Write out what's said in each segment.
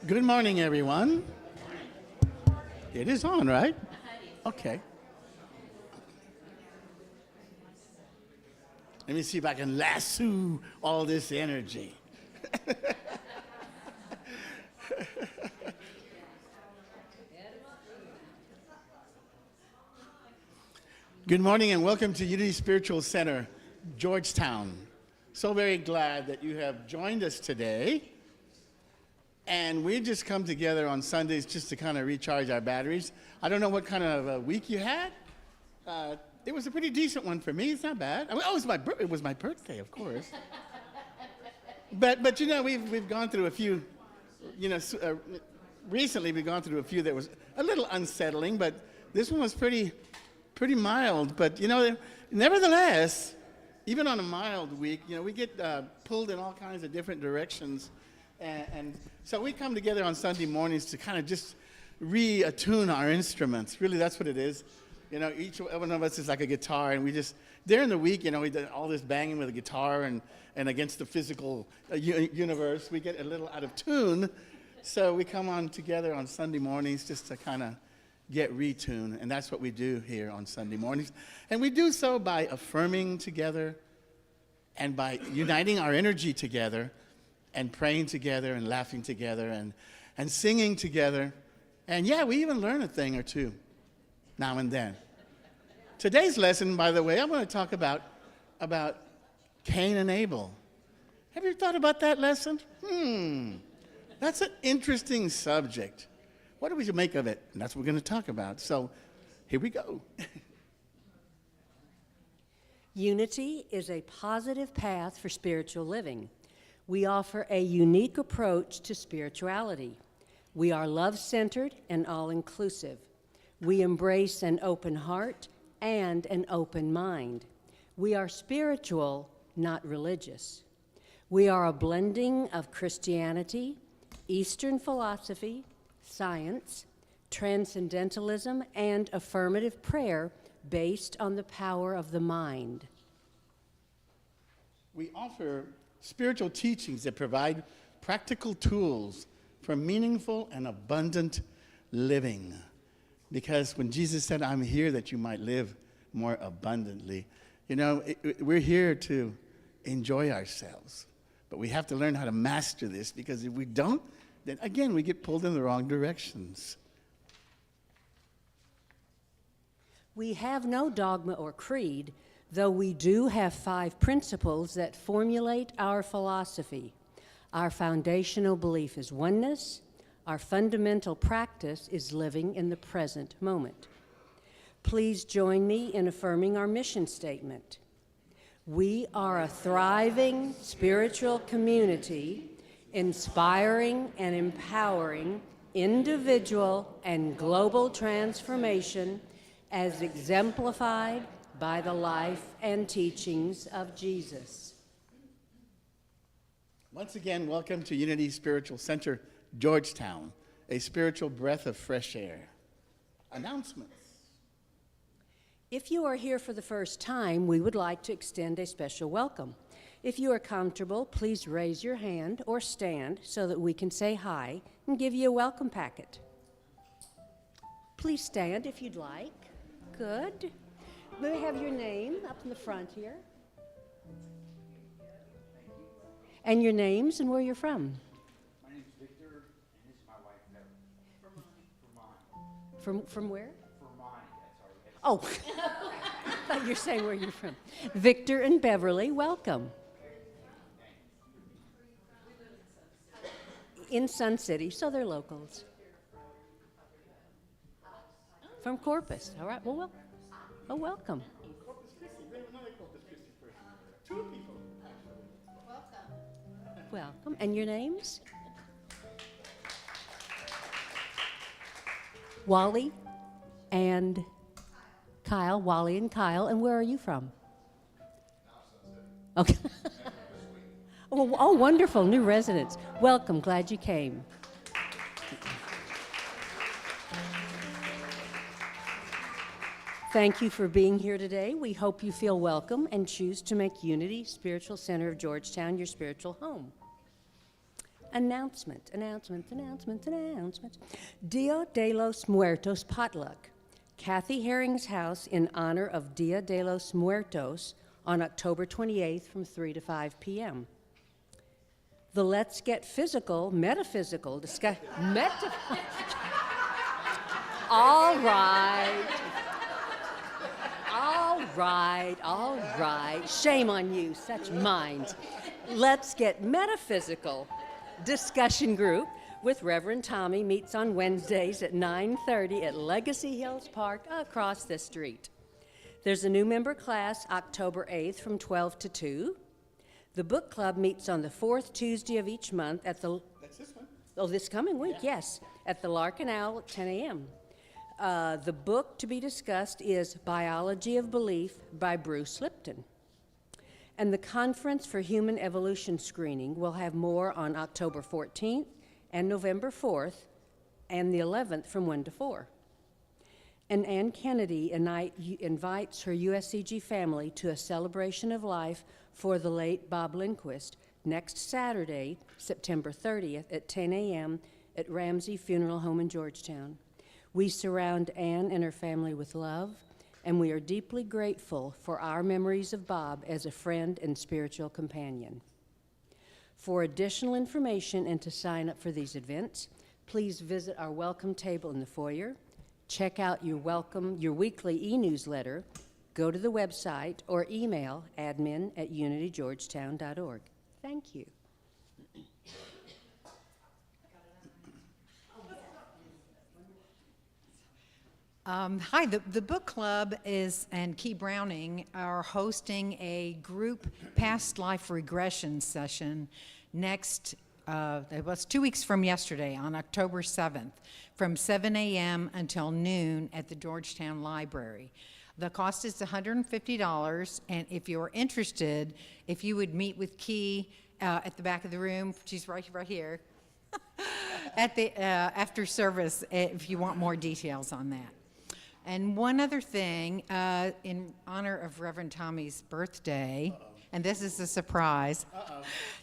Good morning, everyone. It is on, right? Okay. Let me see if I can lasso all this energy. Good morning and welcome to Unity Spiritual Center, Georgetown. So very glad that you have joined us today. And we just come together on Sundays just to kind of recharge our batteries. I don't know what kind of a week you had. It was a pretty decent one for me. It's not bad. It was my birthday, of course. but you know, we've gone through a few. Recently we've gone through a few that was a little unsettling, but this one was pretty mild. But you know, nevertheless, even on a mild week, you know, we get pulled in all kinds of different directions. And so we come together on Sunday mornings to kind of just reattune our instruments. Really, that's what it is. You know, each one of us is like a guitar, and we just, during the week, you know, we do all this banging with a guitar and against the physical universe, we get a little out of tune. So we come on together on Sunday mornings just to kind of get retuned, and that's what we do here on Sunday mornings. And we do so by affirming together and by uniting our energy together and praying together and laughing together and singing together. And yeah, we even learn a thing or two now and then. Today's lesson, by the way, I'm going to talk about Cain and Abel. Have you thought about that lesson? That's an interesting subject. What do we make of it? And that's what we're going to talk about. So here we go. Unity is a positive path for spiritual living. We offer a unique approach to spirituality. We are love-centered and all-inclusive. We embrace an open heart and an open mind. We are spiritual, not religious. We are a blending of Christianity, Eastern philosophy, science, transcendentalism, and affirmative prayer based on the power of the mind. We offer spiritual teachings that provide practical tools for meaningful and abundant living. Because when Jesus said, "I'm here that you might live more abundantly," you know, we're here to enjoy ourselves. But we have to learn how to master this, because if we don't, then again, we get pulled in the wrong directions. We have no dogma or creed, though we do have 5 principles that formulate our philosophy. Our foundational belief is oneness. Our fundamental practice is living in the present moment. Please join me in affirming our mission statement. We are a thriving spiritual community, inspiring and empowering individual and global transformation as exemplified by the life and teachings of Jesus. Once again, welcome to Unity Spiritual Center, Georgetown, a spiritual breath of fresh air. Announcements. If you are here for the first time, we would like to extend a special welcome. If you are comfortable, please raise your hand or stand so that we can say hi and give you a welcome packet. Please stand if you'd like. Good. May I have your name up in the front here? And your names and where you're from? My name's Victor, and this is my wife, Beverly. From where? Vermont, Oh, I thought you were saying where you're from. Victor and Beverly, welcome. In Sun City, so they're locals. From Corpus, all right, well, welcome. Corpus Christi, we have another Corpus Christi person. 2 people, actually. Welcome. And your names? Wally and Kyle. Wally and Kyle. And where are you from? Okay. Oh, wonderful. New residents. Welcome. Glad you came. Thank you for being here today. We hope you feel welcome and choose to make Unity Spiritual Center of Georgetown your spiritual home. announcements. Dia de los Muertos potluck. Kathy Herring's house in honor of Dia de los Muertos on October 28th from 3 to 5 p.m. The Let's Get Physical, Metaphysical discussion. All right. All right. Shame on you, such minds. Let's Get Metaphysical discussion group with Reverend Tommy meets on Wednesdays at 9:30 at Legacy Hills Park across the street. There's a new member class October 8th from 12 to 2. The book club meets on the fourth Tuesday of each month at the... That's this one. Oh, this coming week, yes, at the Lark and Owl at 10 a.m. The book to be discussed is Biology of Belief by Bruce Lipton. And the Conference for Human Evolution Screening will have more on October 14th and November 4th and the 11th from 1 to 4. And Ann Kennedy invites her USCG family to a celebration of life for the late Bob Lindquist next Saturday, September 30th at 10 a.m. at Ramsey Funeral Home in Georgetown. We surround Ann and her family with love, and we are deeply grateful for our memories of Bob as a friend and spiritual companion. For additional information and to sign up for these events, please visit our welcome table in the foyer, check out your weekly e-newsletter, go to the website, or email admin@unitygeorgetown.org. Thank you. Hi, the book club and Key Browning are hosting a group past life regression session next, it was 2 weeks from yesterday, on October 7th, from 7 a.m. until noon at the Georgetown Library. The cost is $150, and if you're interested, if you would meet with Key at the back of the room, she's right here, at the after service, if you want more details on that. And one other thing, in honor of Reverend Tommy's birthday, and this is a surprise,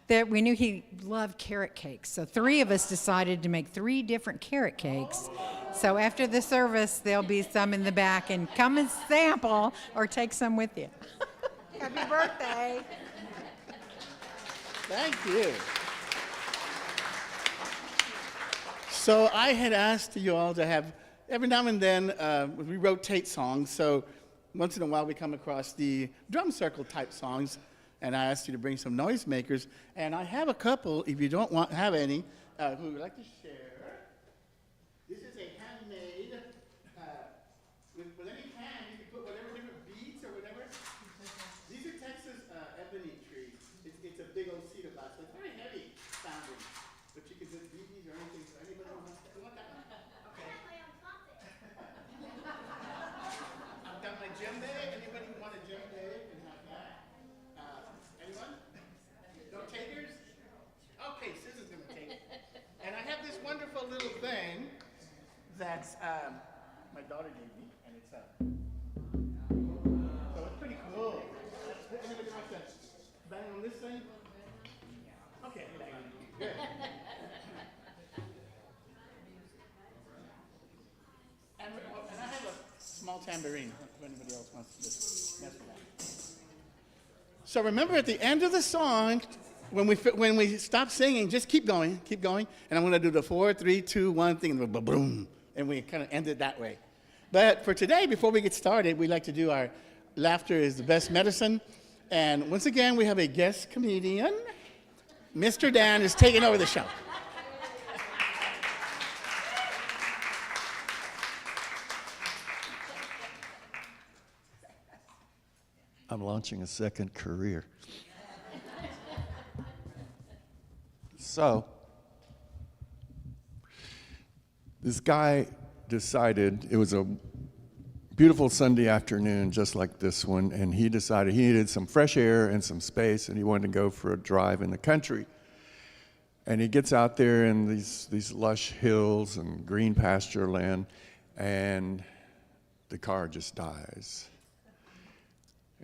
that we knew he loved carrot cakes. So 3 of us decided to make 3 different carrot cakes. So after the service, there'll be some in the back, and come and sample or take some with you. Happy birthday. Thank you. So I had asked you all to have, every now and then, we rotate songs. So once in a while, we come across the drum circle type songs, and I asked you to bring some noisemakers. And I have a couple, if you don't have any, who would like to share. This is a handmade, with any hand, you can put whatever different beads or whatever. These are Texas ebony trees. It's a big old cedar box, so it's very heavy sounding. But you can put BBs or anything, so anybody who wants that. You want that one? Okay. I've got my djembe. Anybody who want a djembe can have that. Anyone? No takers? Okay, Susan's gonna take it. And I have this wonderful little thing that's my daughter gave me, and it's so it's pretty cool. Anybody wants to bang on this thing? Okay, good. And I have a small tambourine, if anybody else wants to just mess with that. So remember, at the end of the song, when we stop singing, just keep going, and I'm going to do the 4, 3, 2, 1 thing, and boom, and we kind of end it that way. But for today, before we get started, we like to do our laughter is the best medicine. And once again, we have a guest comedian. Mr. Dan is taking over the show. I'm launching a second career. So, this guy decided, it was a beautiful Sunday afternoon just like this one, and he decided he needed some fresh air and some space, and he wanted to go for a drive in the country. And he gets out there in these lush hills and green pasture land, and the car just dies.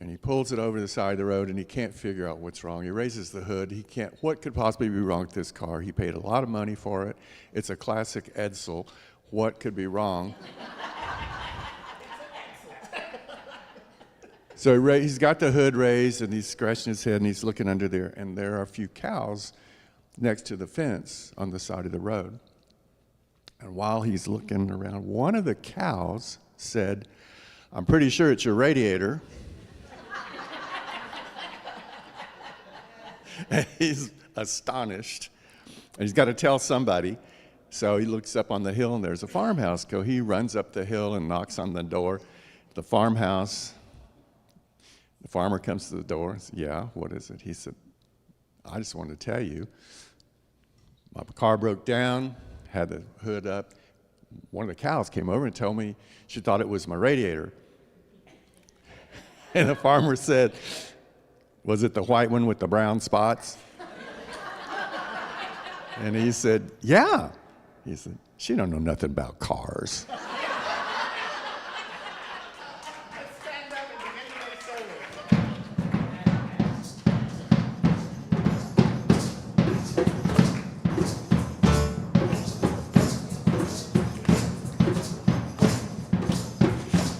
And he pulls it over the side of the road, and he can't figure out what's wrong. He raises the hood. He can't, what could possibly be wrong with this car? He paid a lot of money for it. It's a classic Edsel. What could be wrong? So he's got the hood raised, and he's scratching his head, and he's looking under there, and there are a few cows next to the fence on the side of the road. And while he's looking around, one of the cows said, "I'm pretty sure it's your radiator." And he's astonished. And he's got to tell somebody. So he looks up on the hill, and there's a farmhouse. So he runs up the hill and knocks on the door. The farmhouse. The farmer comes to the door and says, "Yeah, what is it?" He said, "I just wanted to tell you, my car broke down, had the hood up. One of the cows came over and told me she thought it was my radiator." And the farmer said, "Was it the white one with the brown spots?" And he said, "Yeah." He said, "She don't know nothing about cars."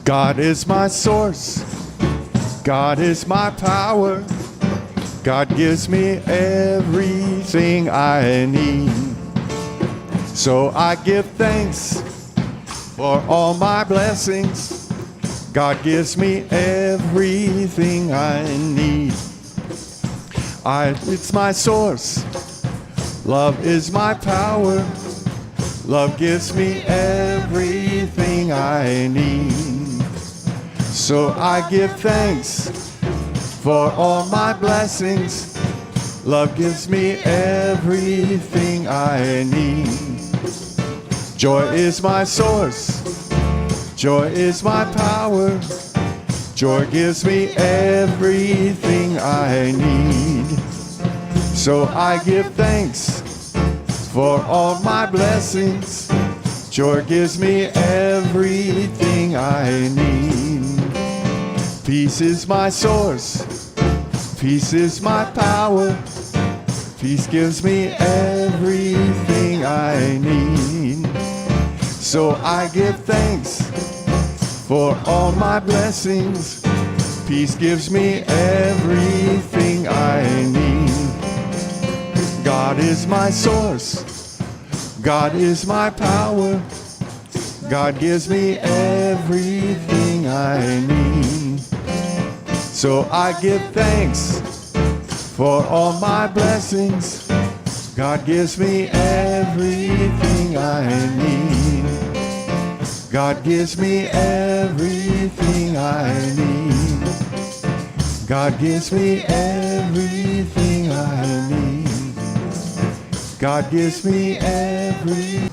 God is my source. God is my power. God gives me everything I need. So I give thanks for all my blessings. God gives me everything I need. It's my source. Love is my power. Love gives me everything I need. So I give thanks for all my blessings. Love gives me everything I need. Joy is my source. Joy is my power. Joy gives me everything I need. So I give thanks for all my blessings. Joy gives me everything I need. Peace is my source. Peace is my power. Peace gives me everything I need. So I give thanks for all my blessings. Peace gives me everything I need. God is my source. God is my power. God gives me everything I need. So I give thanks for all my blessings. God gives me everything I need. God gives me everything I need. God gives me everything I need. God gives me everything.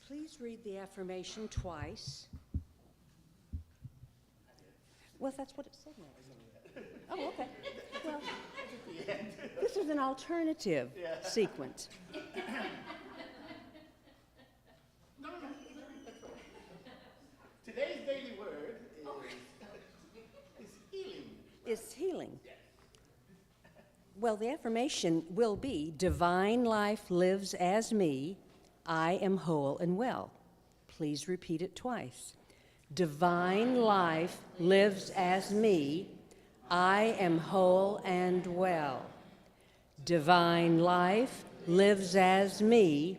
Please read the affirmation twice. Well, that's what it said now. Oh, okay. Well, this is an alternative sequence. Today's daily word is healing. Is healing. Well, the affirmation will be, divine life lives as me. I am whole and well. Please repeat it twice. Divine life lives as me. I am whole and well. Divine life lives as me.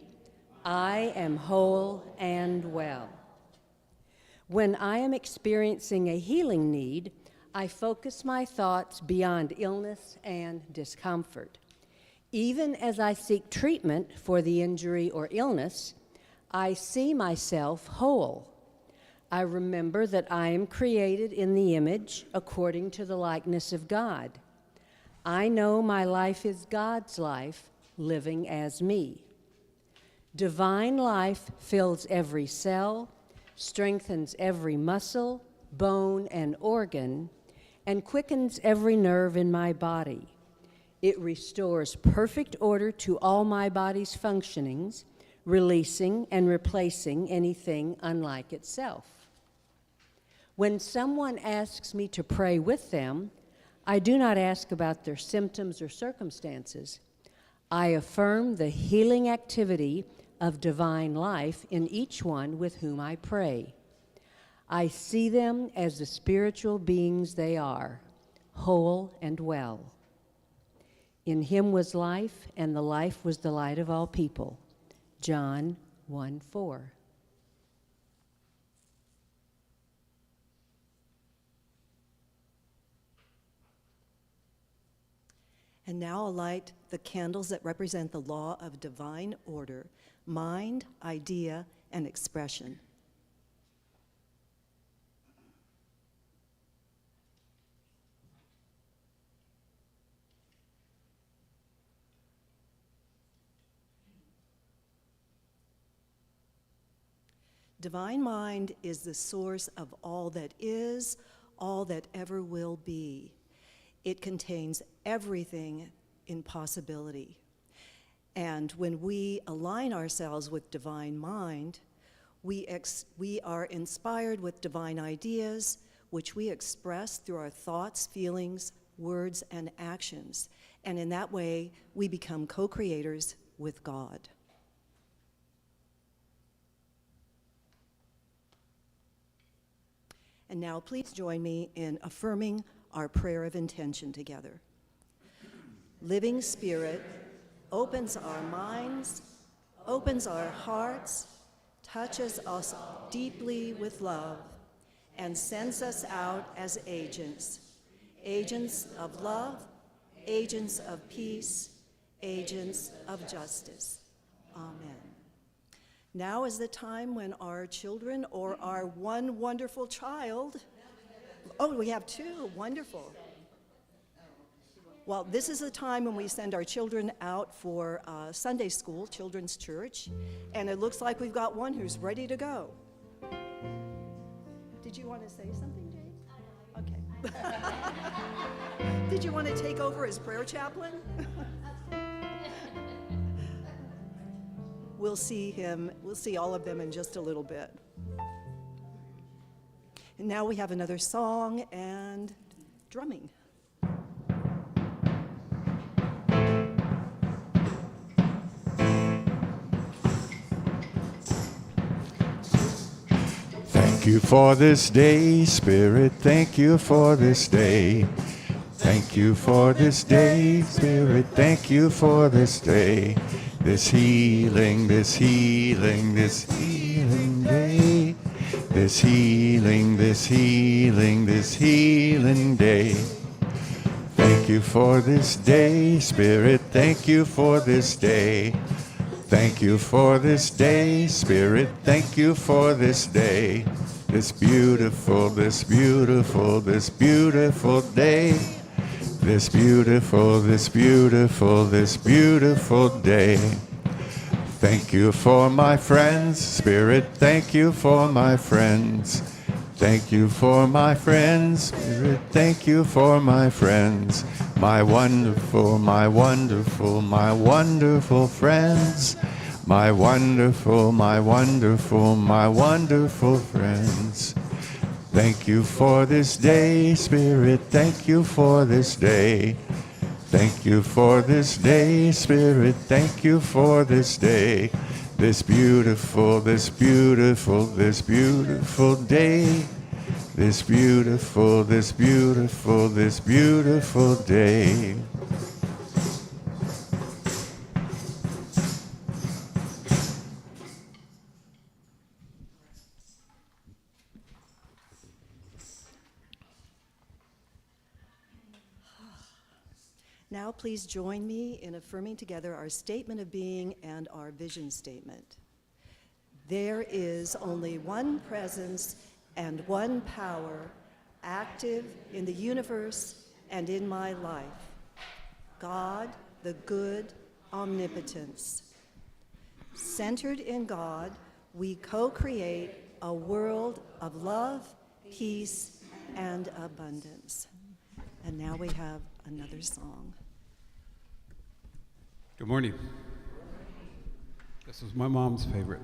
I am whole and well. When I am experiencing a healing need, I focus my thoughts beyond illness and discomfort. Even as I seek treatment for the injury or illness, I see myself whole. I remember that I am created in the image according to the likeness of God. I know my life is God's life, living as me. Divine life fills every cell, strengthens every muscle, bone, and organ, and quickens every nerve in my body. It restores perfect order to all my body's functionings, releasing and replacing anything unlike itself. When someone asks me to pray with them, I do not ask about their symptoms or circumstances. I affirm the healing activity of divine life in each one with whom I pray. I see them as the spiritual beings they are, whole and well. In him was life, and the life was the light of all people. John 1:4. And now I'll light the candles that represent the law of divine order, mind, idea, and expression. Divine mind is the source of all that is, all that ever will be. It contains everything in possibility. And when we align ourselves with divine mind, we are inspired with divine ideas, which we express through our thoughts, feelings, words, and actions. And in that way, we become co-creators with God. And now please join me in affirming our prayer of intention together. Living Spirit opens our minds, opens our hearts, touches us deeply with love, and sends us out as agents of love, agents of peace, agents of justice. Amen. Now is the time when our children or our one wonderful child, oh, we have two, wonderful. Well, this is the time when we send our children out for Sunday school, children's church, and it looks like we've got one who's ready to go. Did you want to say something, Jade? Okay. Did you want to take over as prayer chaplain? We'll see all of them in just a little bit. And now we have another song and drumming. Thank you for this day, Spirit, thank you for this day. Thank you for this day, Spirit, thank you for this day. This healing, this healing, this healing day. This healing, this healing, this healing day. Thank you for this day, Spirit, thank you for this day. Thank you for this day, Spirit, thank you for this day. This beautiful, this beautiful, this beautiful day. This beautiful, this beautiful, this beautiful day. Thank you for my friends, Spirit, thank you for my friends. Thank you for my friends, Spirit, thank you for my friends. My wonderful, my wonderful, my wonderful friends. My wonderful, my wonderful, my wonderful friends. Thank you for this day, Spirit, thank you for this day. Thank you for this day, Spirit, thank you for this day. This beautiful, this beautiful, this beautiful day. this beautiful, this beautiful, this beautiful day. Now please join me in affirming together our statement of being and our vision statement. There is only one presence and one power active in the universe and in my life. God, the good omnipotence. Centered in God, we co-create a world of love, peace, and abundance. And now we have another song. Good morning. This was my mom's favorite.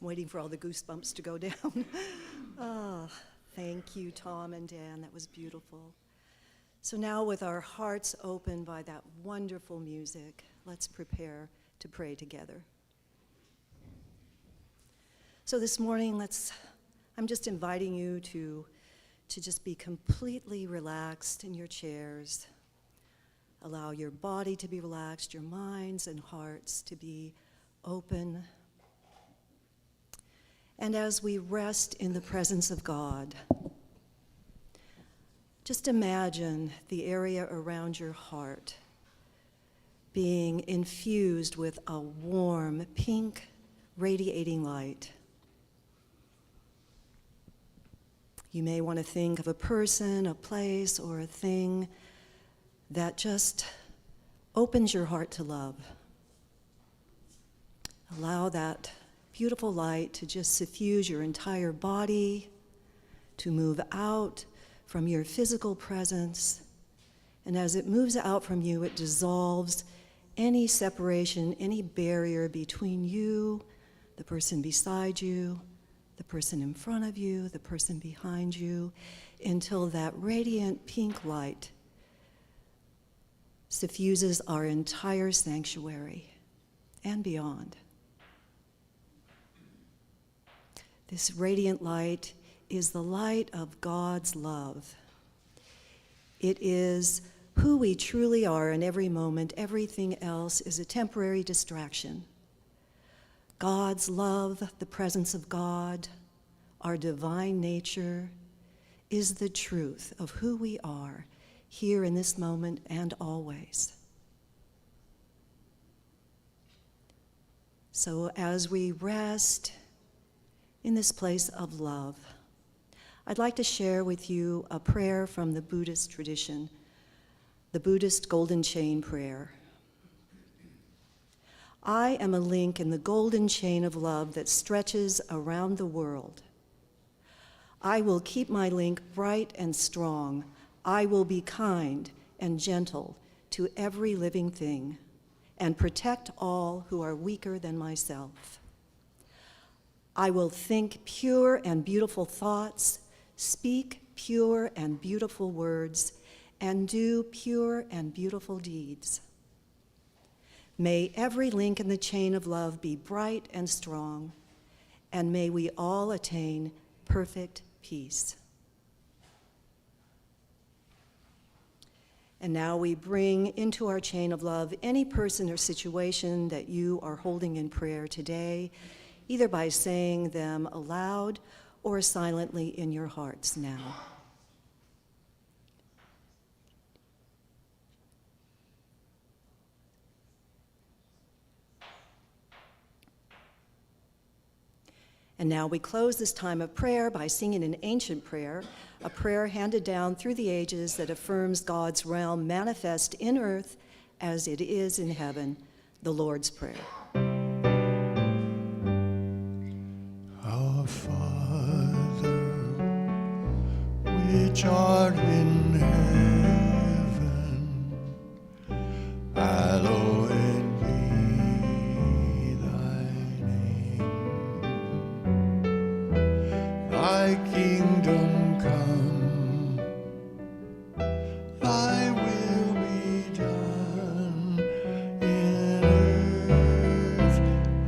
waiting for all the goosebumps to go down. Ah, thank you, Tom and Dan. That was beautiful. So now, with our hearts open by that wonderful music, let's prepare to pray together. So this morning, I'm just inviting you to just be completely relaxed in your chairs. Allow your body to be relaxed, your minds and hearts to be open. And as we rest in the presence of God, just imagine the area around your heart being infused with a warm, pink, radiating light. You may want to think of a person, a place, or a thing that just opens your heart to love. Allow that beautiful light to just suffuse your entire body, to move out from your physical presence. And as it moves out from you, it dissolves any separation, any barrier between you, the person beside you, the person in front of you, the person behind you, until that radiant pink light suffuses our entire sanctuary and beyond. This radiant light is the light of God's love. It is who we truly are in every moment. Everything else is a temporary distraction. God's love, the presence of God, our divine nature, is the truth of who we are here in this moment and always. So as we rest in this place of love, I'd like to share with you a prayer from the Buddhist tradition, the Buddhist Golden Chain Prayer. I am a link in the golden chain of love that stretches around the world. I will keep my link bright and strong. I will be kind and gentle to every living thing and protect all who are weaker than myself. I will think pure and beautiful thoughts, speak pure and beautiful words, and do pure and beautiful deeds. May every link in the chain of love be bright and strong, and may we all attain perfect peace. And now we bring into our chain of love any person or situation that you are holding in prayer today, either by saying them aloud or silently in your hearts now. And now we close this time of prayer by singing an ancient prayer, a prayer handed down through the ages that affirms God's realm manifest in earth as it is in heaven, the Lord's Prayer. Our Father, which art in heaven, hallowed be thy name. Thy kingdom come, thy will be done in earth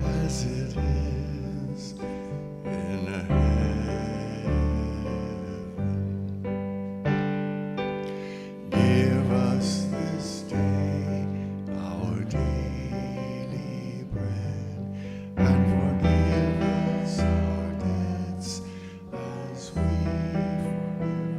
as it is in heaven. Give us this day our daily bread, and forgive us our debts as we forgive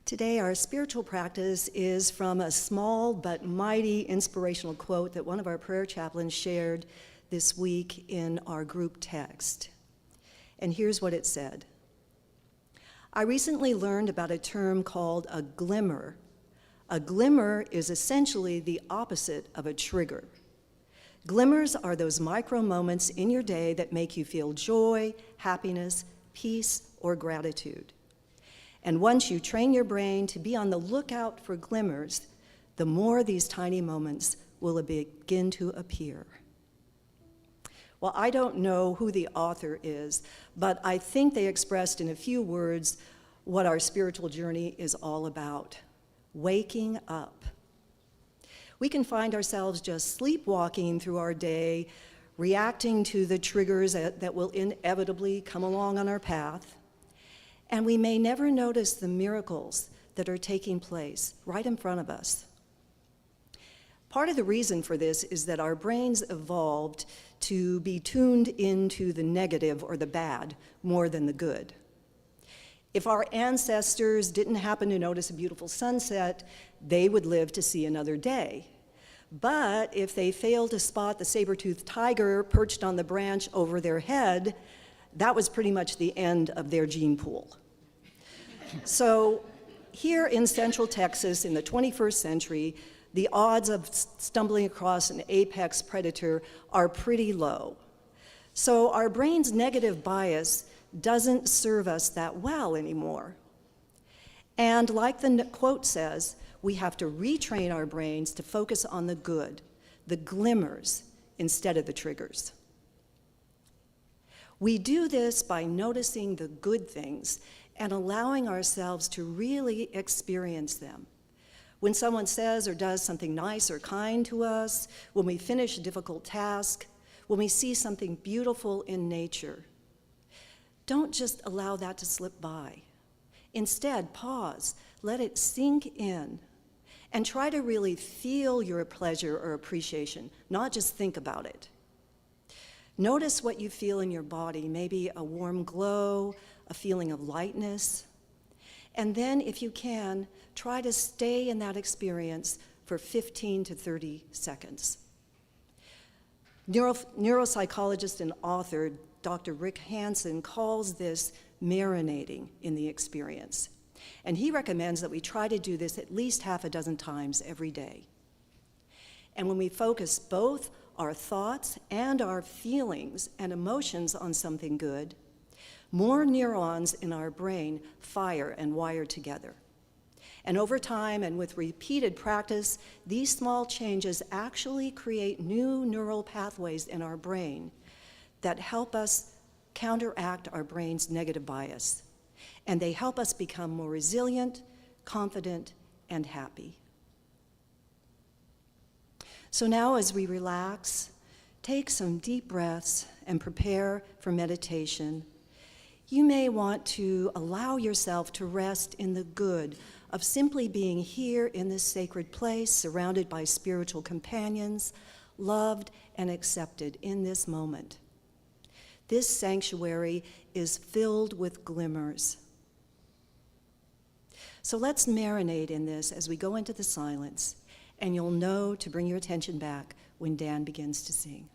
Today, our spiritual practice is from a small but mighty inspirational quote that one of our prayer chaplains shared this week in our group text. And here's what it said. I recently learned about a term called a glimmer. A glimmer is essentially the opposite of a trigger. Glimmers are those micro moments in your day that make you feel joy, happiness, peace, or gratitude. And once you train your brain to be on the lookout for glimmers, the more these tiny moments will begin to appear. Well, I don't know who the author is, but I think they expressed in a few words what our spiritual journey is all about: waking up. We can find ourselves just sleepwalking through our day, reacting to the triggers that will inevitably come along on our path. And we may never notice the miracles that are taking place right in front of us. Part of the reason for this is that our brains evolved to be tuned into the negative or the bad more than the good. If our ancestors didn't happen to notice a beautiful sunset, they would live to see another day. But if they failed to spot the saber-toothed tiger perched on the branch over their head, that was pretty much the end of their gene pool. So here in Central Texas in the 21st century, the odds of stumbling across an apex predator are pretty low. So our brain's negative bias doesn't serve us that well anymore. And like the quote says, we have to retrain our brains to focus on the good, the glimmers, instead of the triggers. We do this by noticing the good things and allowing ourselves to really experience them. When someone says or does something nice or kind to us, when we finish a difficult task, when we see something beautiful in nature, don't just allow that to slip by. Instead, pause, let it sink in, and try to really feel your pleasure or appreciation, not just think about it. Notice what you feel in your body, maybe a warm glow, a feeling of lightness. And then, if you can, try to stay in that experience for 15 to 30 seconds. Neuropsychologist and author Dr. Rick Hansen calls this marinating in the experience. And he recommends that we try to do this at least half a dozen times every day. And when we focus both our thoughts and our feelings and emotions on something good, more neurons in our brain fire and wire together. And over time and with repeated practice, these small changes actually create new neural pathways in our brain that help us counteract our brain's negative bias. And they help us become more resilient, confident, and happy. So now as we relax, take some deep breaths and prepare for meditation. You may want to allow yourself to rest in the good of simply being here in this sacred place, surrounded by spiritual companions, loved and accepted in this moment. This sanctuary is filled with glimmers. So let's marinate in this as we go into the silence, and you'll know to bring your attention back when Dan begins to sing.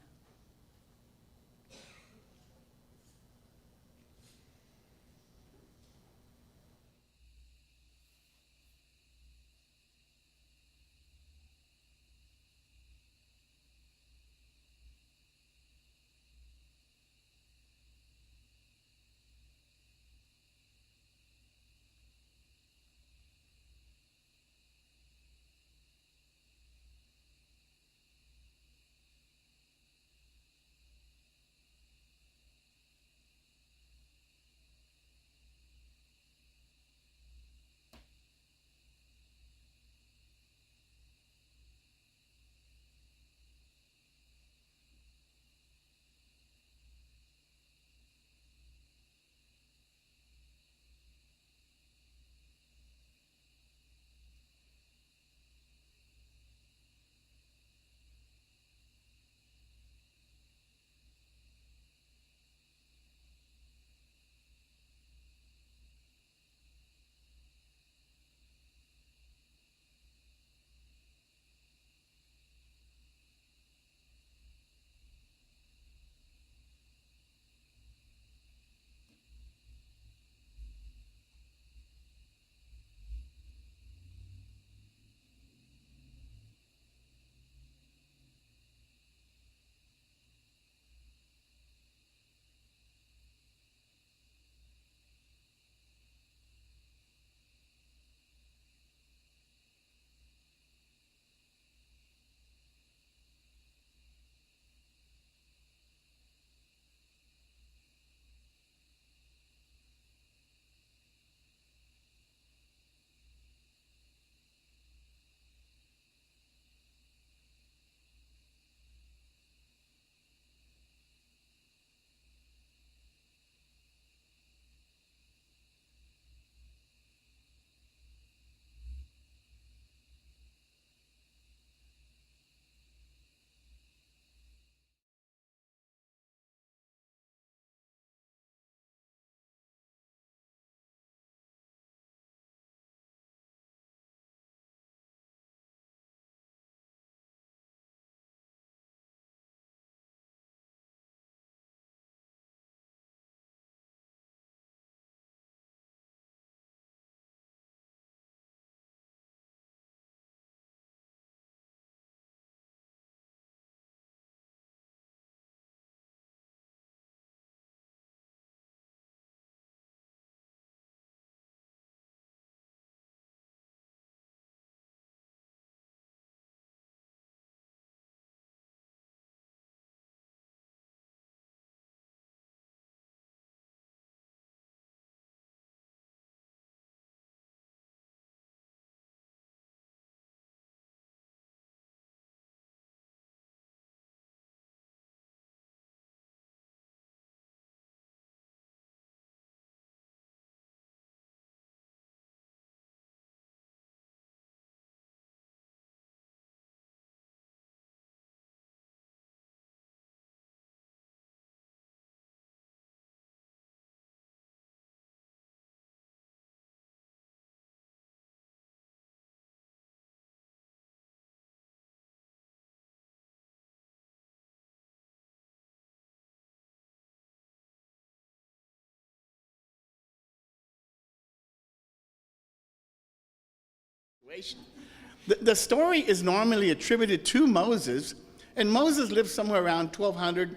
The story is normally attributed to Moses, and Moses lived somewhere around 1200,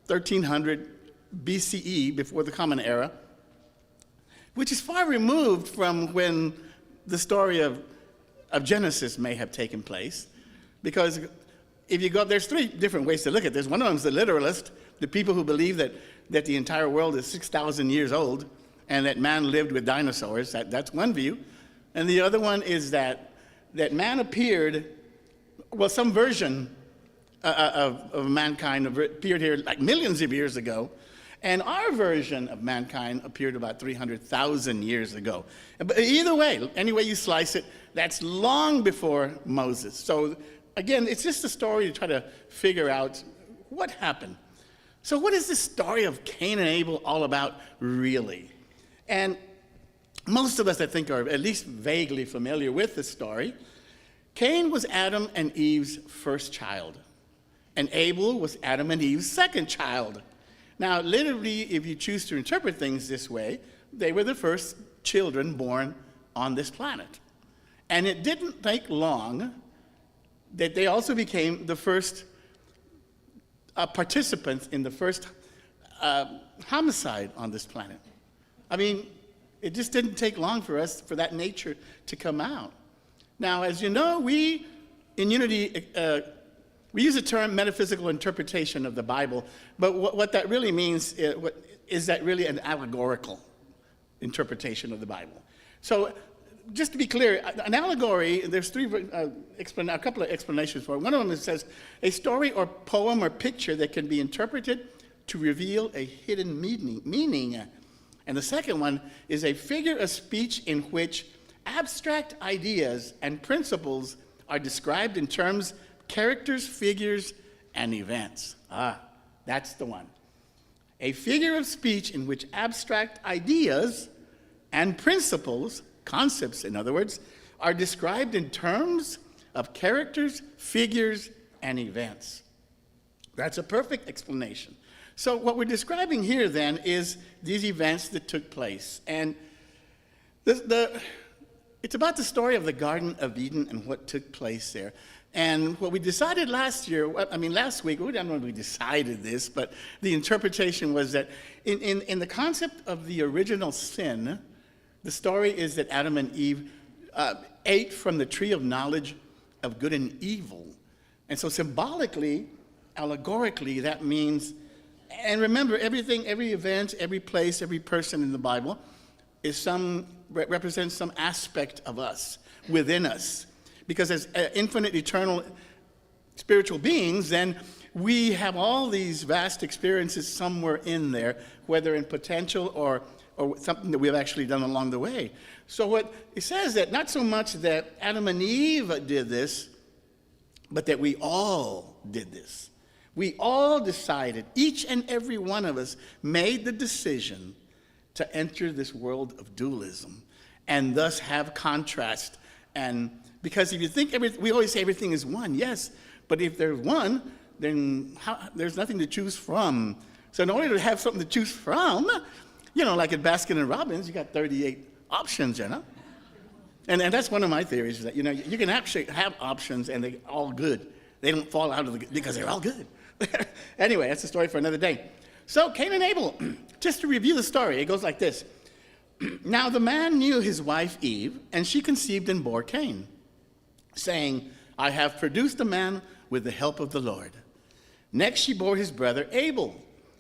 1300 BCE, before the Common Era, which is far removed from when the story of Genesis may have taken place. Because if you go, there's three different ways to look at this. One of them is the literalist, the people who believe that the entire world is 6,000 years old and that man lived with dinosaurs. That's one view. And the other one is that man appeared, well, some version of mankind appeared here like millions of years ago, and our version of mankind appeared about 300,000 years ago. But either way, any way you slice it, that's long before Moses. So again, it's just a story to try to figure out what happened. So what is this story of Cain and Abel all about, really? And most of us, I think, are at least vaguely familiar with the story. Cain was Adam and Eve's first child, and Abel was Adam and Eve's second child. Now, literally, if you choose to interpret things this way, they were the first children born on this planet. And it didn't take long that they also became the first participants in the first homicide on this planet. I mean, it just didn't take long for that nature to come out. Now, as you know, we in Unity, we use the term metaphysical interpretation of the Bible, but what that really means is that really an allegorical interpretation of the Bible. So just to be clear, an allegory, there's a couple of explanations for it. One of them says, a story or poem or picture that can be interpreted to reveal a hidden meaning. And the second one is a figure of speech in which abstract ideas and principles are described in terms, characters, figures, and events. That's the one. A figure of speech in which abstract ideas and principles, concepts in other words, are described in terms of characters, figures, and events. That's a perfect explanation. So what we're describing here then is these events that took place. And it's about the story of the Garden of Eden and what took place there. And what we decided last week, we don't know if we decided this, but the interpretation was that in the concept of the original sin, the story is that Adam and Eve ate from the tree of knowledge of good and evil. And so symbolically, allegorically, that means, and remember, everything, every event, every place, every person in the Bible represents some aspect of us, within us. Because as infinite, eternal spiritual beings, then we have all these vast experiences somewhere in there, whether in potential or something that we've actually done along the way. So what it says that not so much that Adam and Eve did this, but that we all did this. We all decided, each and every one of us made the decision to enter this world of dualism and thus have contrast. And because if you think we always say everything is one, yes, but if there's one, then there's nothing to choose from. So in order to have something to choose from, like at Baskin and Robbins, you got 38 options, And that's one of my theories, is that, you can actually have options and they're all good. They don't fall out of because they're all good. Anyway, that's a story for another day. So Cain and Abel, just to review the story, it goes like this. Now the man knew his wife Eve, and she conceived and bore Cain, saying, I have produced a man with the help of the Lord. Next she bore his brother Abel.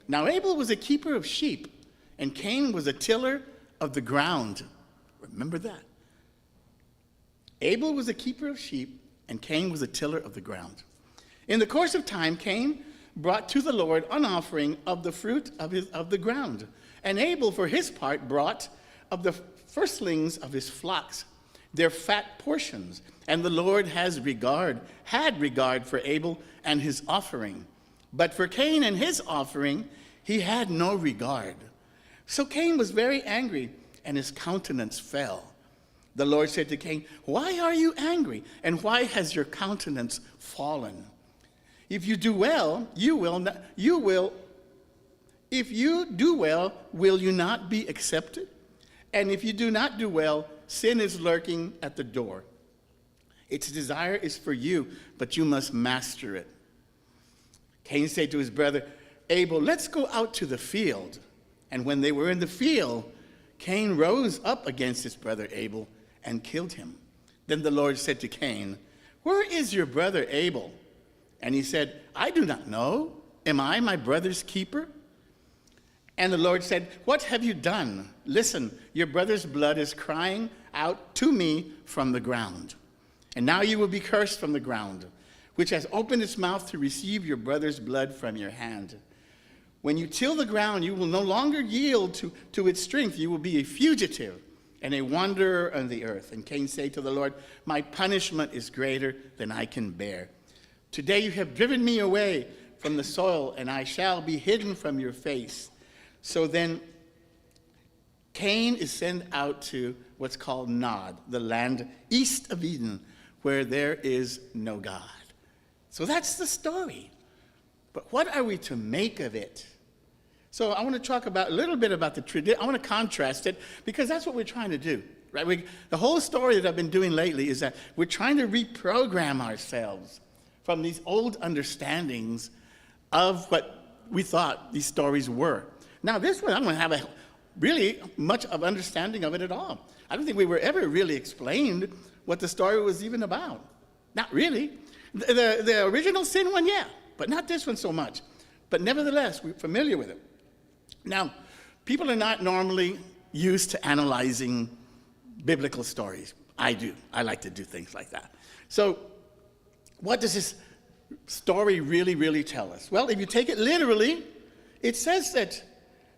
Now Abel was a keeper of sheep, and Cain was a tiller of the ground. Remember that. Abel was a keeper of sheep, and Cain was a tiller of the ground. In the course of time, Cain brought to the Lord an offering of the fruit of the ground. And Abel, for his part, brought of the firstlings of his flocks, their fat portions. And the Lord had regard for Abel and his offering. But for Cain and his offering, he had no regard. So Cain was very angry, and his countenance fell. The Lord said to Cain, why are you angry? And why has your countenance fallen? If you do well, if you do well, will you not be accepted? And if you do not do well, sin is lurking at the door. Its desire is for you, but you must master it. Cain said to his brother Abel, let's go out to the field. And when they were in the field, Cain rose up against his brother Abel and killed him. Then the Lord said to Cain, where is your brother Abel? And he said, I do not know. Am I my brother's keeper? And the Lord said, what have you done? Listen, your brother's blood is crying out to me from the ground. And now you will be cursed from the ground, which has opened its mouth to receive your brother's blood from your hand. When you till the ground, you will no longer yield to its strength. You will be a fugitive and a wanderer on the earth. And Cain said to the Lord, my punishment is greater than I can bear. Today you have driven me away from the soil, and I shall be hidden from your face. So then Cain is sent out to what's called Nod, the land east of Eden, where there is no God. So that's the story. But what are we to make of it? So I want to talk about a little bit about the tradition. I want to contrast it because that's what we're trying to do, right? The whole story that I've been doing lately is that we're trying to reprogram ourselves from these old understandings of what we thought these stories were. Now this one, I don't have really much of understanding of it at all. I don't think we were ever really explained what the story was even about. Not really. The original sin one, yeah, but not this one so much. But nevertheless, we're familiar with it. Now, people are not normally used to analyzing biblical stories. I do. I like to do things like that. So what does this story really, really tell us? Well, if you take it literally, it says that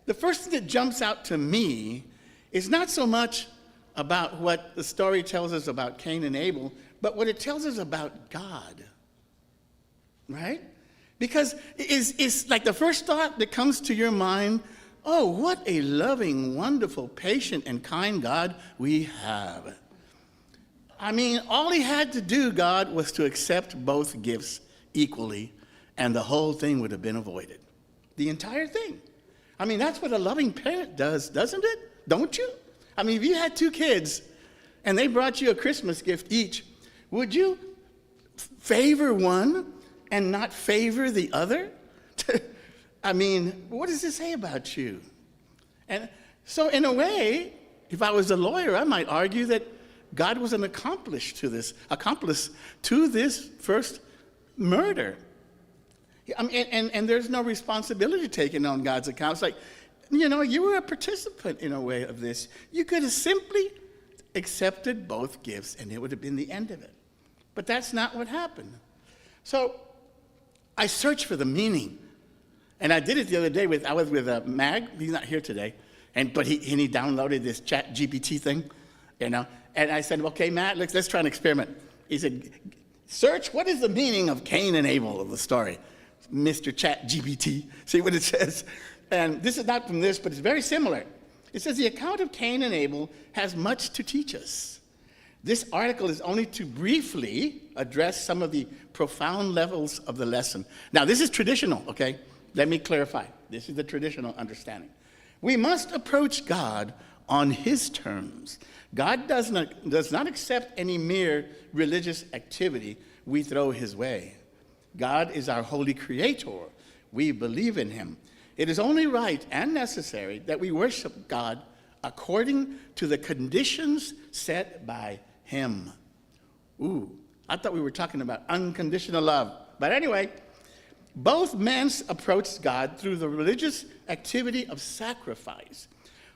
the first thing that jumps out to me is not so much about what the story tells us about Cain and Abel, but what it tells us about God, right? Because it's like the first thought that comes to your mind, oh, what a loving, wonderful, patient, and kind God we have. I mean, all he had to do, God, was to accept both gifts equally, and the whole thing would have been avoided. The entire thing. I mean, that's what a loving parent does, doesn't it? Don't you? I mean, if you had two kids and they brought you a Christmas gift each, would you favor one and not favor the other? I mean, what does this say about you? And so in a way, if I was a lawyer, I might argue that God was an accomplice to this first murder. I mean, and there's no responsibility taken on God's account. It's like, you know, you were a participant in a way of this. You could have simply accepted both gifts and it would have been the end of it. But that's not what happened. So I searched for the meaning. And I did it the other day I was with Mag. He's not here today. But he downloaded this Chat GPT thing, you know. And I said, okay, Matt, let's try an experiment. He said, search, what is the meaning of Cain and Abel of the story? Mr. Chat GPT, see what it says? And this is not from this, but it's very similar. It says, the account of Cain and Abel has much to teach us. This article is only to briefly address some of the profound levels of the lesson. Now, this is traditional, okay? Let me clarify. This is the traditional understanding. We must approach God on his terms. God does not accept any mere religious activity we throw his way. God is our holy creator. We believe in him. It is only right and necessary that we worship God according to the conditions set by him. Ooh, I thought we were talking about unconditional love. But anyway, both men approached God through the religious activity of sacrifice,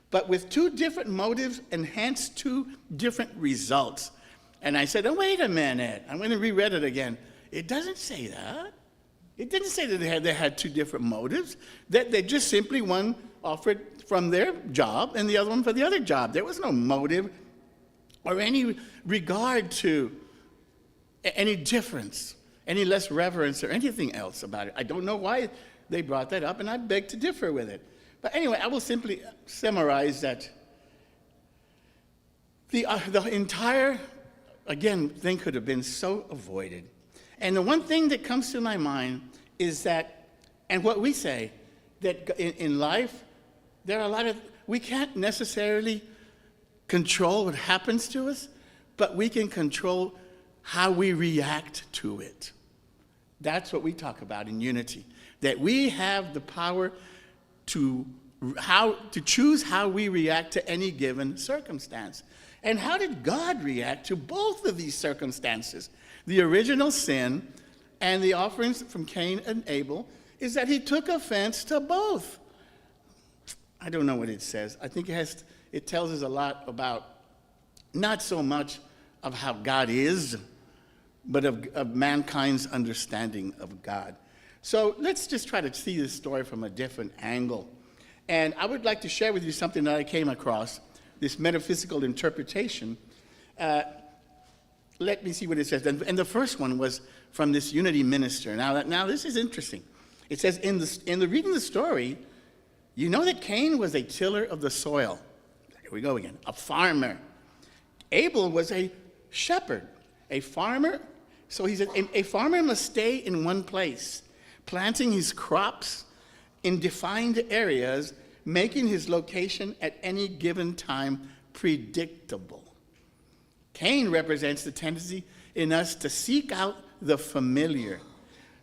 but with two different motives and hence two different results. And I said, oh, wait a minute. I'm going to reread it again. It doesn't say that. It didn't say that they had two different motives, that they just simply one offered from their job and the other one for the other job. There was no motive or any regard to any difference, any less reverence or anything else about it. I don't know why they brought that up, and I beg to differ with it. But anyway, I will simply summarize that the entire, again, thing could have been so avoided. And the one thing that comes to my mind is that, and what we say, that in life, there are we can't necessarily control what happens to us, but we can control how we react to it. That's what we talk about in unity, that we have the power to choose how we react to any given circumstance. And how did God react to both of these circumstances? The original sin and the offerings from Cain and Abel is that he took offense to both. I don't know what it says. I think it tells us a lot about not so much of how God is, but of mankind's understanding of God. So let's just try to see this story from a different angle. And I would like to share with you something that I came across, this metaphysical interpretation. Let me see what it says. And the first one was from this Unity minister. Now this is interesting. It says, in the reading the story, you know that Cain was a tiller of the soil. Here we go again. A farmer. Abel was a shepherd, a farmer. So he said, a farmer must stay in one place, planting his crops in defined areas, making his location at any given time predictable. Cain represents the tendency in us to seek out the familiar,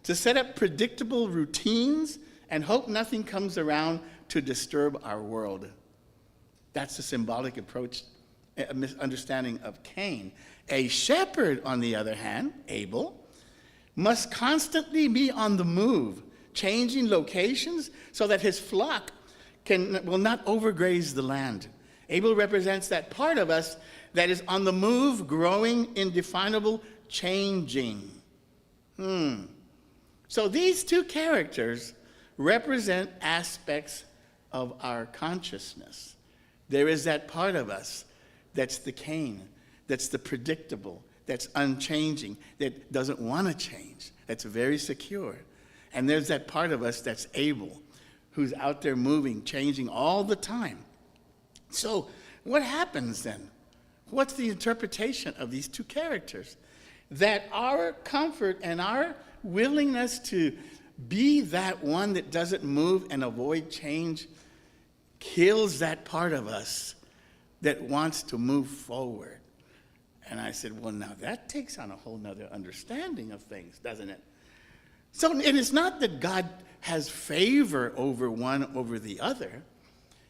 to set up predictable routines and hope nothing comes around to disturb our world. That's the symbolic approach, understanding of Cain. A shepherd, on the other hand, Abel, must constantly be on the move, changing locations so that his flock will not overgraze the land. Abel represents that part of us that is on the move, growing, indefinable, changing. So these two characters represent aspects of our consciousness. There is that part of us that's the Cain, that's the predictable, that's unchanging, that doesn't want to change, that's very secure. And there's that part of us that's Abel, who's out there moving, changing all the time. So what happens then? What's the interpretation of these two characters? That our comfort and our willingness to be that one that doesn't move and avoid change kills that part of us that wants to move forward. And I said, well, now that takes on a whole nother understanding of things, doesn't it? So it is not that God has favor over one over the other.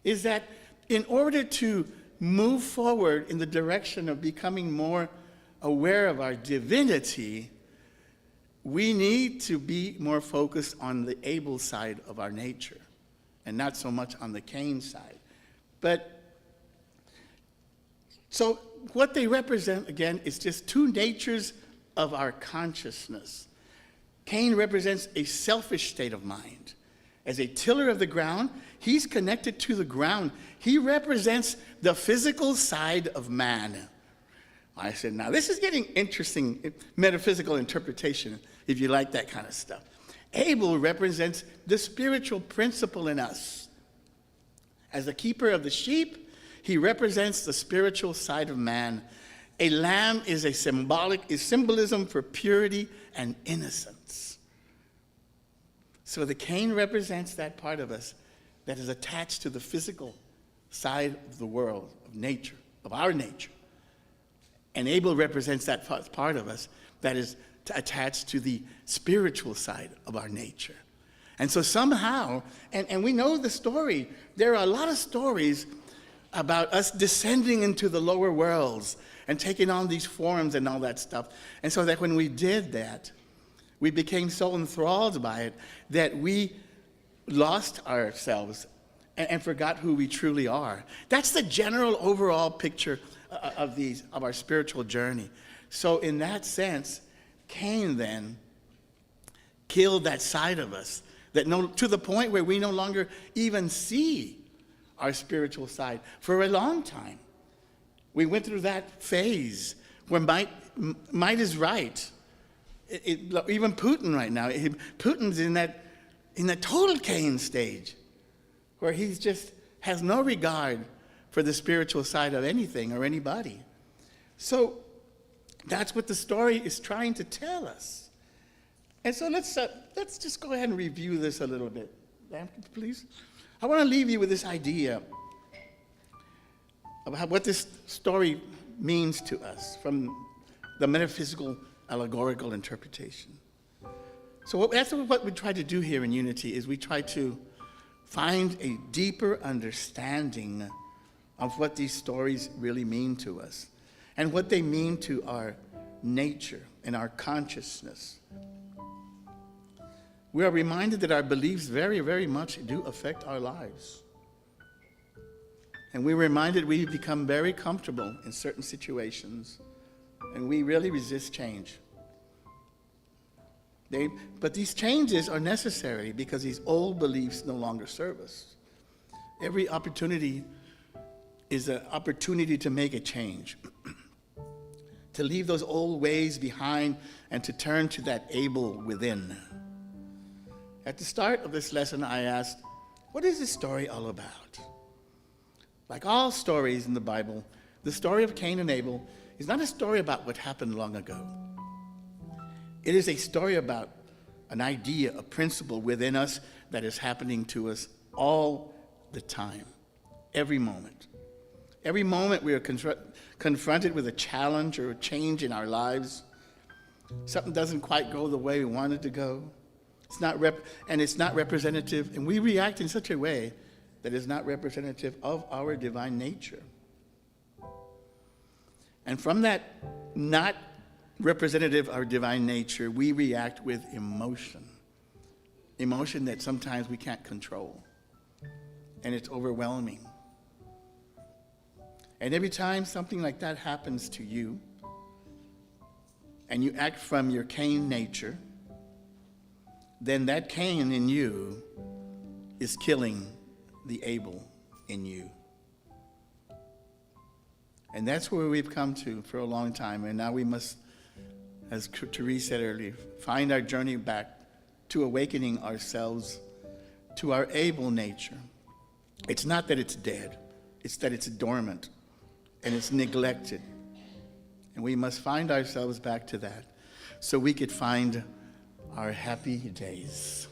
Is that in order to move forward in the direction of becoming more aware of our divinity, we need to be more focused on the Abel side of our nature and not so much on the Cain side. But so what they represent, again, is just two natures of our consciousness. Cain represents a selfish state of mind. As a tiller of the ground, he's connected to the ground. He represents the physical side of man. I said, now this is getting interesting metaphysical interpretation, if you like that kind of stuff. Abel represents the spiritual principle in us. As the keeper of the sheep, he represents the spiritual side of man. A lamb is symbolism for purity and innocence. So the Cain represents that part of us that is attached to the physical side of the world, of nature, of our nature. And Abel represents that part of us that is attached to the spiritual side of our nature. And so somehow, and we know the story, there are a lot of stories about us descending into the lower worlds and taking on these forms and all that stuff. And so that when we did that, we became so enthralled by it that we lost ourselves and forgot who we truly are. That's the general overall picture of our spiritual journey. So in that sense, Cain then killed that side of us, to the point where we no longer even see our spiritual side. For a long time, we went through that phase where might is right. Even Putin right now, Putin's in that total Cain stage, where he just has no regard for the spiritual side of anything or anybody. So that's what the story is trying to tell us. And so let's just go ahead and review this a little bit. Please. I want to leave you with this idea about what this story means to us from the metaphysical allegorical interpretation. So that's what we try to do here in Unity, is we try to find a deeper understanding of what these stories really mean to us and what they mean to our nature and our consciousness. We are reminded that our beliefs very, very much do affect our lives. And we're reminded we become very comfortable in certain situations, and we really resist change. But these changes are necessary because these old beliefs no longer serve us. Every opportunity is an opportunity to make a change, to leave those old ways behind and to turn to that Abel within. At the start of this lesson, I asked, what is this story all about? Like all stories in the Bible, the story of Cain and Abel is not a story about what happened long ago. It is a story about an idea, a principle within us that is happening to us all the time, every moment. Every moment we are confronted with a challenge or a change in our lives. Something doesn't quite go the way we want it to go. It's not representative, and we react in such a way that is not representative of our divine nature. And from that not representative of our divine nature, we react with emotion. Emotion that sometimes we can't control. And it's overwhelming. And every time something like that happens to you, and you act from your Cain nature, then that Cain in you is killing the Abel in you. And that's where we've come to for a long time. And now we must, as Therese said earlier, find our journey back to awakening ourselves to our Abel nature. It's not that it's dead. It's that it's dormant and it's neglected. And we must find ourselves back to that so we could find our happy days.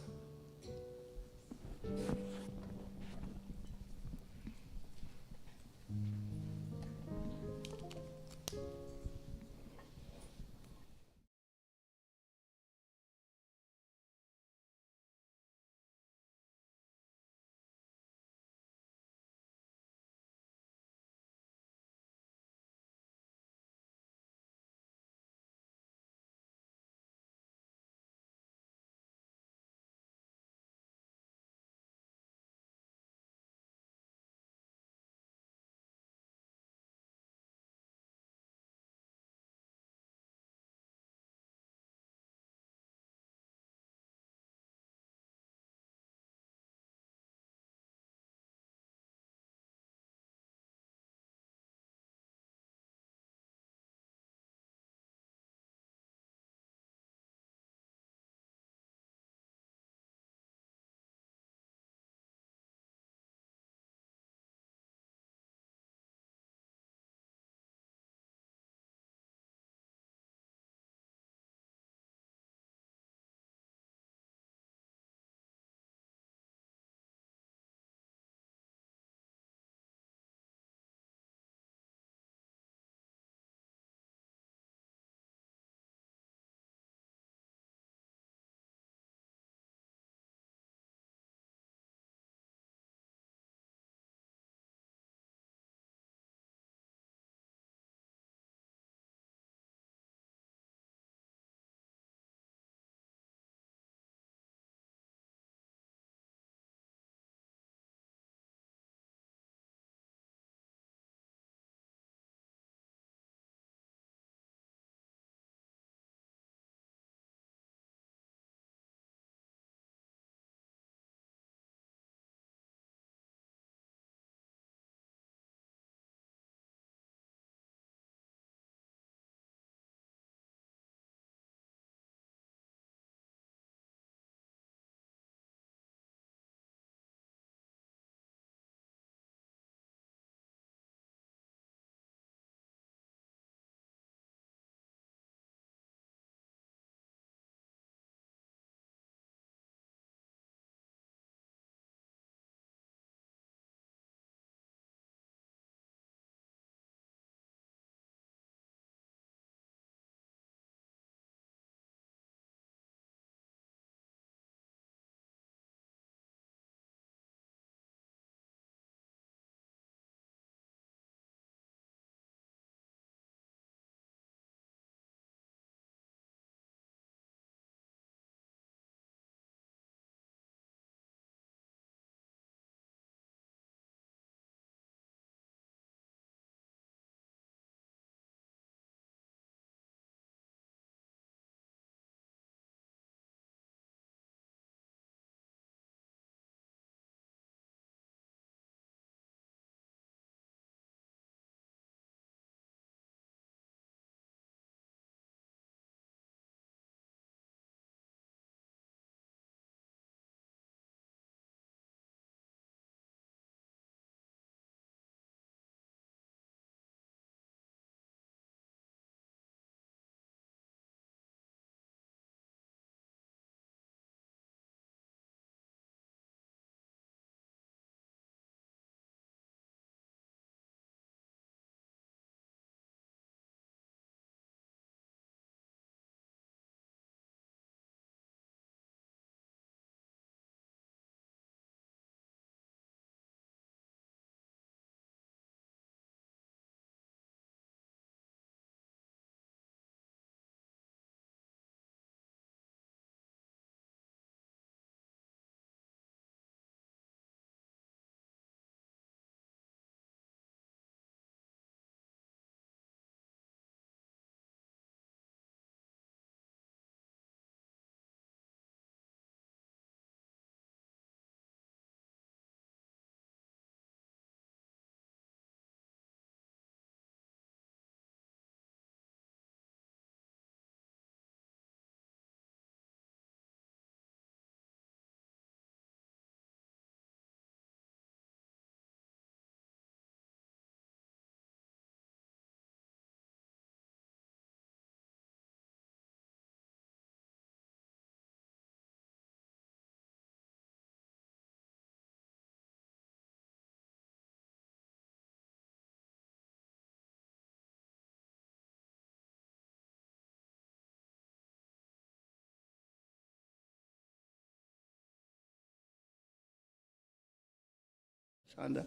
Shonda?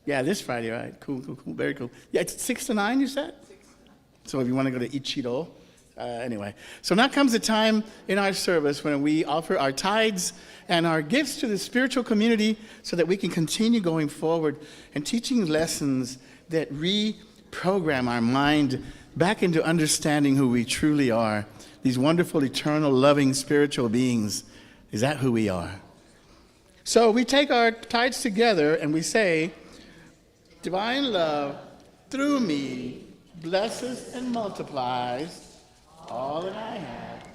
Yeah, this Friday, right? Cool, cool, cool. Very cool. Yeah, it's 6 to 9, you said? So if you want to go to Ichido, anyway. So now comes the time in our service when we offer our tithes and our gifts to the spiritual community so that we can continue going forward and teaching lessons that reprogram our mind back into understanding who we truly are. These wonderful, eternal, loving, spiritual beings. Is that who we are? So we take our tithes together and we say, divine love through me blesses and multiplies all that I have,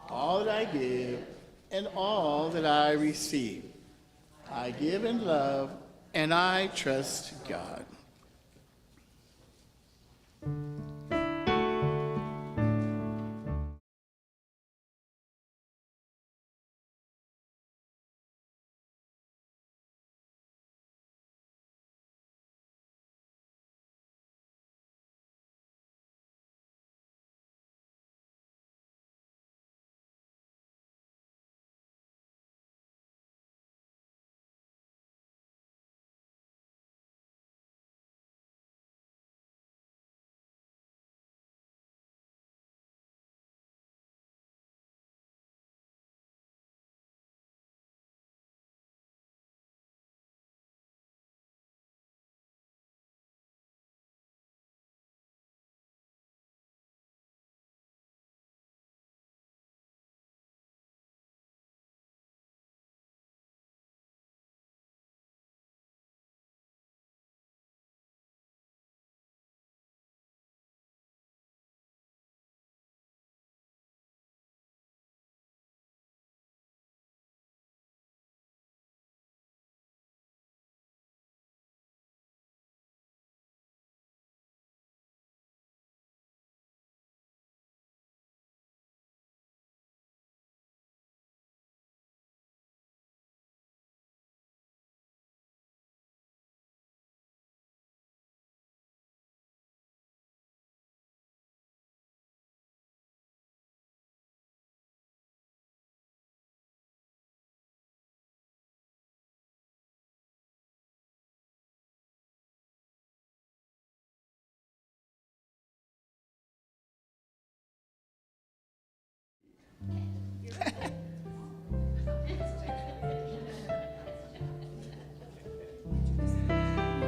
all that I give, and all that I receive. I give in love, and I trust God.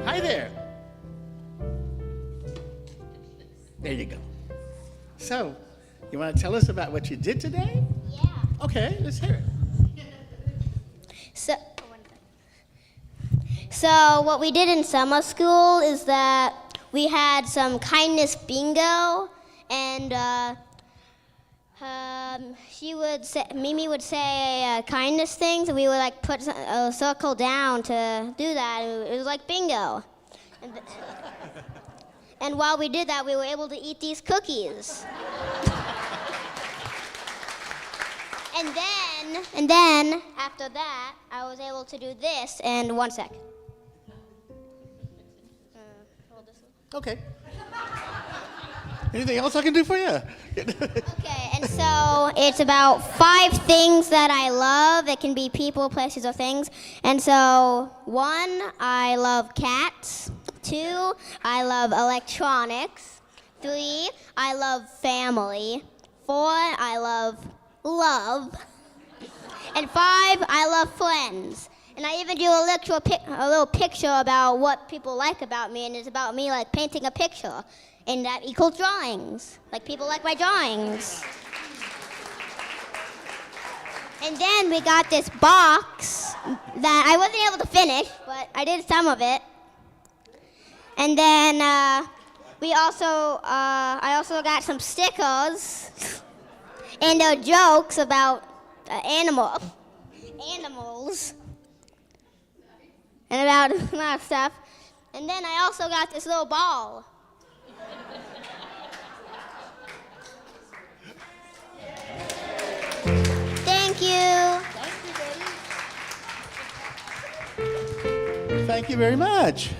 Hi there. There you go. So, you want to tell us about what you did today? Yeah. Okay, let's hear it. So what we did in summer school is that we had some kindness bingo, and Mimi would say kindness things, and we would like put a circle down to do that. It was like bingo. And while we did that, we were able to eat these cookies. And then after that, I was able to do this. And one sec. Hold this one. Okay. Anything else I can do for you? Okay, and so it's about 5 things that I love. It can be people, places, or things. And so 1, I love cats. 2, I love electronics. 3, I love family. 4, I love love. And 5, I love friends. And I even do a little picture about what people like about me, and it's about me like painting a picture. And that equals drawings. Like people like my drawings. And then we got this box that I wasn't able to finish, but I did some of it. And then I also got some stickers and jokes about animals, and about a lot of stuff. And then I also got this little ball. Thank you. Thank you very much.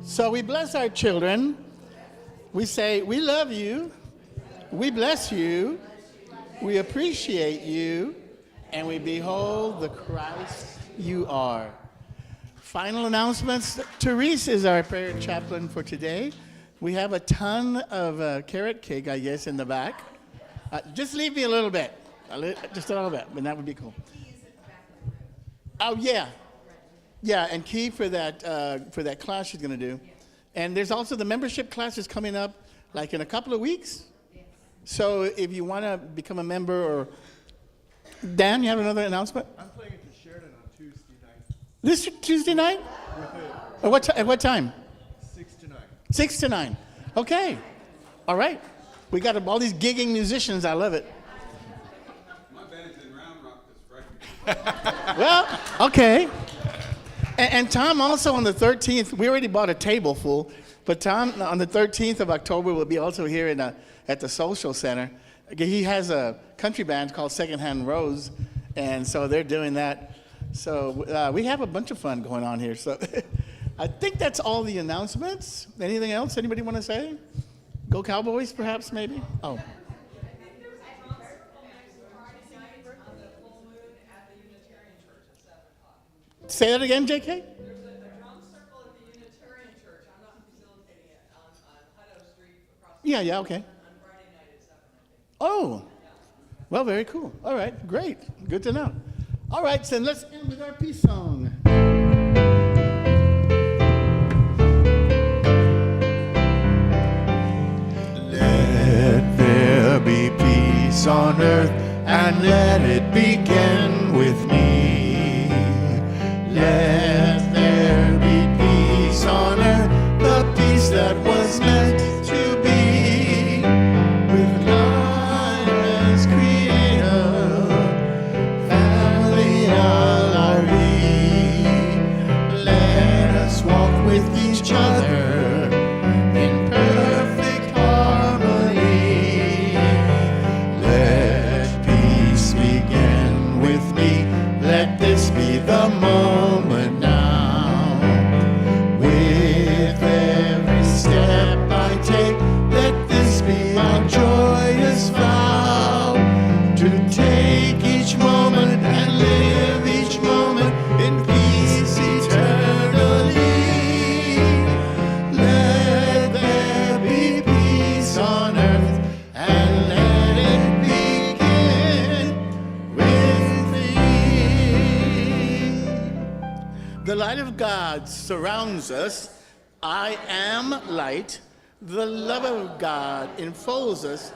So we bless our children. We say, we love you, we bless you, we appreciate you, and we behold the Christ you are. Final announcements. Therese is our prayer chaplain for today. We have a ton of carrot cake, I guess, in the back. Just leave me a little bit. Just a little bit, but that would be cool. Oh, yeah. Yeah, and Key for that class she's going to do. And there's also the membership classes coming up like in a couple of weeks. So if you want to become a member, or Dan, you have another announcement? I'm playing at the Sheridan on Tuesday night. This Tuesday night? At what time? 6 to 9. 6 to 9. Okay. All right. We got all these gigging musicians. I love it. My band's in Round Rock this Friday. Well, okay. And Tom also on the 13th, we already bought a table full, but Tom on the 13th of October will be also here at the Social Center. He has a country band called Secondhand Rose, and so they're doing that. So we have a bunch of fun going on here. So I think that's all the announcements. Anything else anybody want to say? Go Cowboys, perhaps, maybe? Oh. Say that again, JK? There's a drum circle at the Unitarian Church. I'm not facilitating it on Hutto Street across the Yeah, okay. on Friday night at 7, I think. Oh, well, very cool. All right, great. Good to know. All right, so let's end with our peace song. Let there be peace on earth, and let it begin with me. Let there be peace on earth, the peace that was meant to be. With God as creator, family all are we. Let us walk with each other in perfect harmony. Let peace begin with me. Let this be the moment now. With every step I take, let this be my joyous vow. To take each moment and live each moment in peace eternally. Let there be peace on earth, and let it begin with me. The light of God surrounds us. I am light. The love of God enfolds us.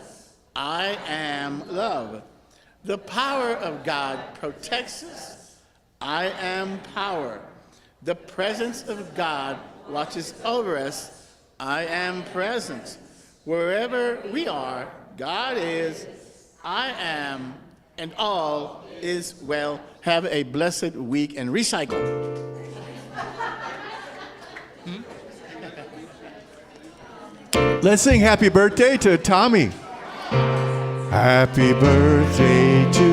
I am love. The power of God protects us. I am power. The presence of God watches over us. I am presence. Wherever we are, God is, I am, and all is well. Have a blessed week and recycle. Let's sing happy birthday to Tommy. Happy birthday to